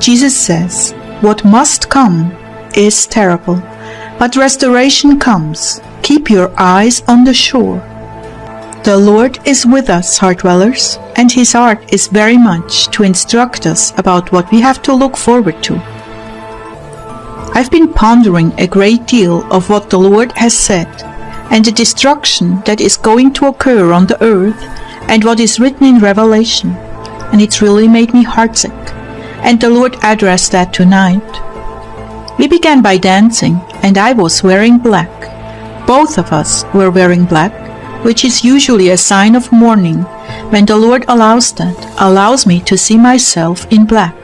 Jesus says, what must come is terrible, but restoration comes. Keep your eyes on the shore. The Lord is with us, heart dwellers, and His heart is very much to instruct us about what we have to look forward to. I've been pondering a great deal of what the Lord has said, and the destruction that is going to occur on the earth, and what is written in Revelation, and it's really made me heartsick, and the Lord addressed that tonight. We began by dancing, and I was wearing black. Both of us were wearing black, which is usually a sign of mourning. When the Lord allows me to see myself in black.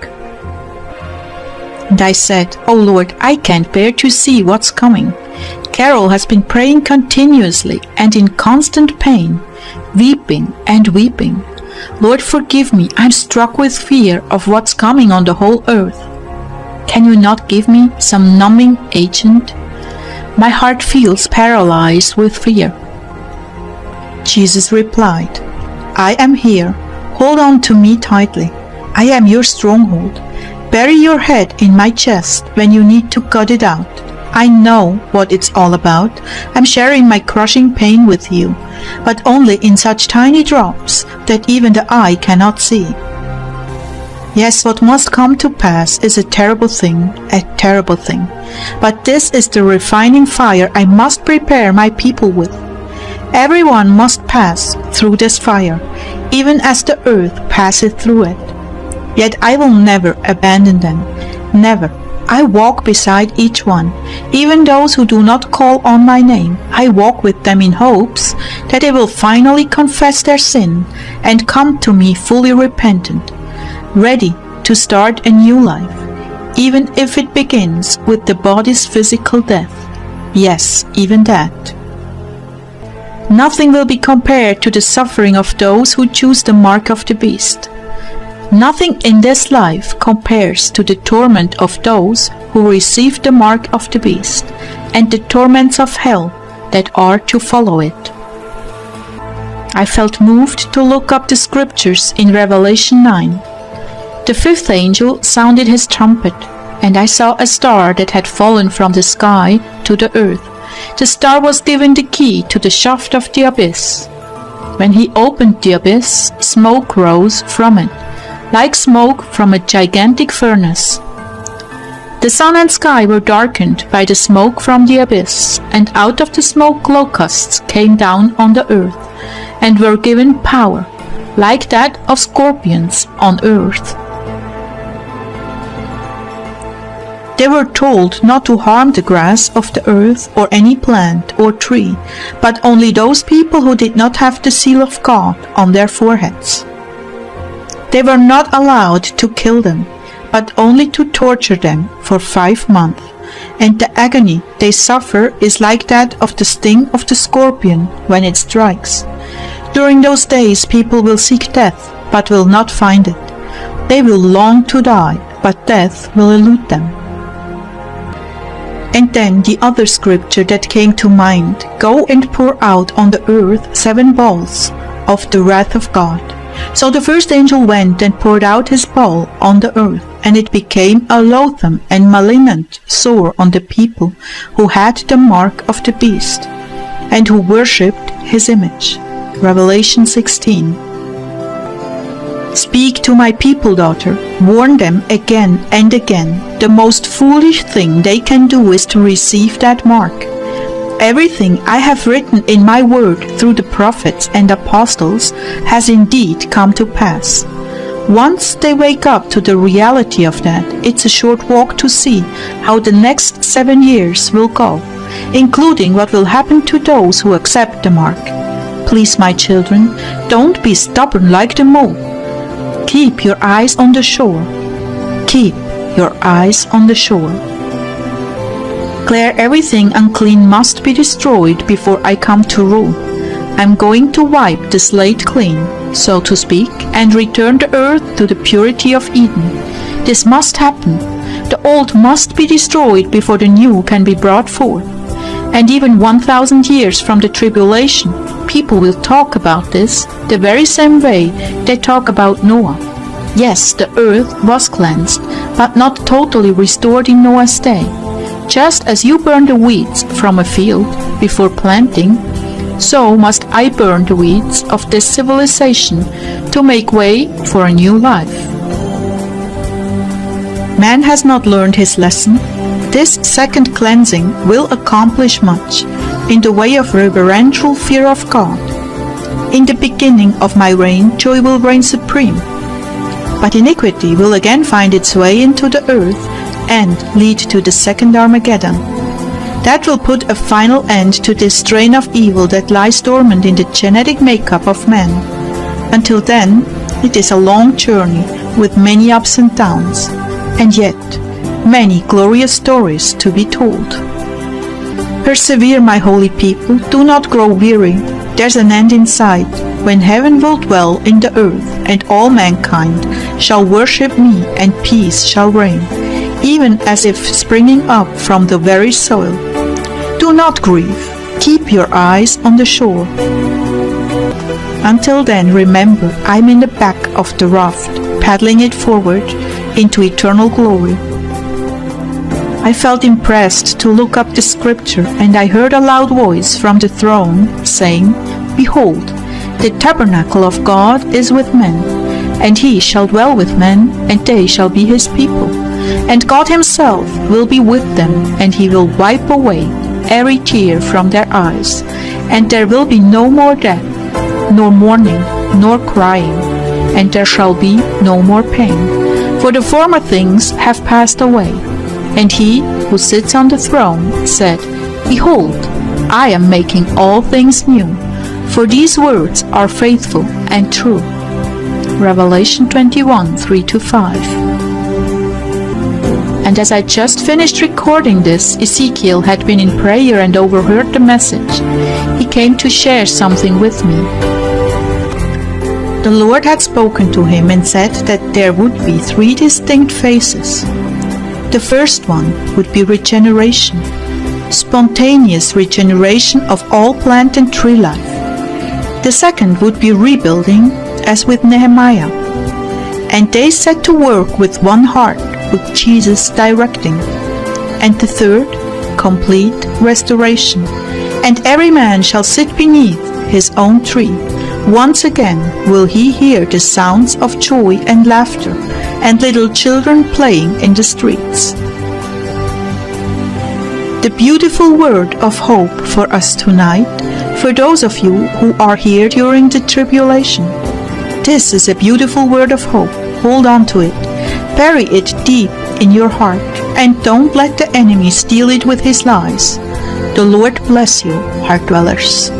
And I said, oh Lord, I can't bear to see what's coming. Carol has been praying continuously and in constant pain, weeping and weeping. Lord, forgive me, I'm struck with fear of what's coming on the whole earth. Can you not give me some numbing agent? My heart feels paralyzed with fear. Jesus replied, I am here. Hold on to me tightly. I am your stronghold. Bury your head in my chest when you need to cut it out. I know what it's all about. I'm sharing my crushing pain with you, but only in such tiny drops that even the eye cannot see. Yes, what must come to pass is a terrible thing, but this is the refining fire I must prepare my people with. Everyone must pass through this fire, even as the earth passeth through it. Yet I will never abandon them, never. I walk beside each one, even those who do not call on my name. I walk with them in hopes that they will finally confess their sin and come to me fully repentant, ready to start a new life, even if it begins with the body's physical death. Yes, even that. Nothing will be compared to the suffering of those who choose the mark of the beast. Nothing in this life compares to the torment of those who receive the mark of the beast and the torments of hell that are to follow it. I felt moved to look up the scriptures in Revelation 9. The fifth angel sounded his trumpet, and I saw a star that had fallen from the sky to the earth. The star was given the key to the shaft of the abyss. When he opened the abyss, smoke rose from it, like smoke from a gigantic furnace. The sun and sky were darkened by the smoke from the abyss, and out of the smoke locusts came down on the earth, and were given power, like that of scorpions on earth. They were told not to harm the grass of the earth or any plant or tree, but only those people who did not have the seal of God on their foreheads. They were not allowed to kill them, but only to torture them for 5 months, and the agony they suffer is like that of the sting of the scorpion when it strikes. During those days people will seek death, but will not find it. They will long to die, but death will elude them. And then the other scripture that came to mind, go and pour out on the earth 7 bowls of the wrath of God. So the first angel went and poured out his bowl on the earth, and it became a loathsome and malignant sore on the people who had the mark of the beast, and who worshipped his image. Revelation 16. Speak to my people, daughter. Warn them again and again. The most foolish thing they can do is to receive that mark. Everything I have written in my word through the prophets and apostles has indeed come to pass. Once they wake up to the reality of that, it's a short walk to see how the next 7 years will go, including what will happen to those who accept the mark. Please, my children, don't be stubborn like the mole. Keep your eyes on the shore. Keep your eyes on the shore. Declare everything unclean must be destroyed before I come to rule. I'm going to wipe the slate clean, so to speak, and return the earth to the purity of Eden. This must happen. The old must be destroyed before the new can be brought forth. And even 1,000 years from the tribulation, people will talk about this the very same way they talk about Noah. Yes, the earth was cleansed, but not totally restored in Noah's day. Just as you burn the weeds from a field before planting, so must I burn the weeds of this civilization to make way for a new life. Man has not learned his lesson. This second cleansing will accomplish much in the way of reverential fear of God. In the beginning of my reign, joy will reign supreme, but iniquity will again find its way into the earth and lead to the second Armageddon. That will put a final end to this strain of evil that lies dormant in the genetic makeup of man. Until then, it is a long journey with many ups and downs, and yet many glorious stories to be told. Persevere, my holy people, do not grow weary. There's an end in sight, when heaven will dwell in the earth, and all mankind shall worship me, and peace shall reign, even as if springing up from the very soil. Do not grieve. Keep your eyes on the shore. Until then, remember, I'm in the back of the raft, paddling it forward into eternal glory. I felt impressed to look up the scripture, and I heard a loud voice from the throne saying, Behold, the tabernacle of God is with men, and he shall dwell with men, and they shall be his people. And God himself will be with them, and he will wipe away every tear from their eyes, and there will be no more death, nor mourning, nor crying, and there shall be no more pain, for the former things have passed away. And he who sits on the throne said, Behold, I am making all things new, for these words are faithful and true. Revelation 21:3-5. And as I just finished recording this, Ezekiel had been in prayer and overheard the message. He came to share something with me. The Lord had spoken to him and said that there would be 3 distinct phases. The first one would be regeneration, spontaneous regeneration of all plant and tree life. The second would be rebuilding, as with Nehemiah. And they set to work with one heart, with Jesus directing. And the third, complete restoration. And every man shall sit beneath his own tree. Once again will he hear the sounds of joy and laughter, and little children playing in the streets. The beautiful word of hope for us tonight, for those of you who are here during the tribulation. This is a beautiful word of hope. Hold on to it. Bury it deep in your heart, and don't let the enemy steal it with his lies. The Lord bless you, heart dwellers.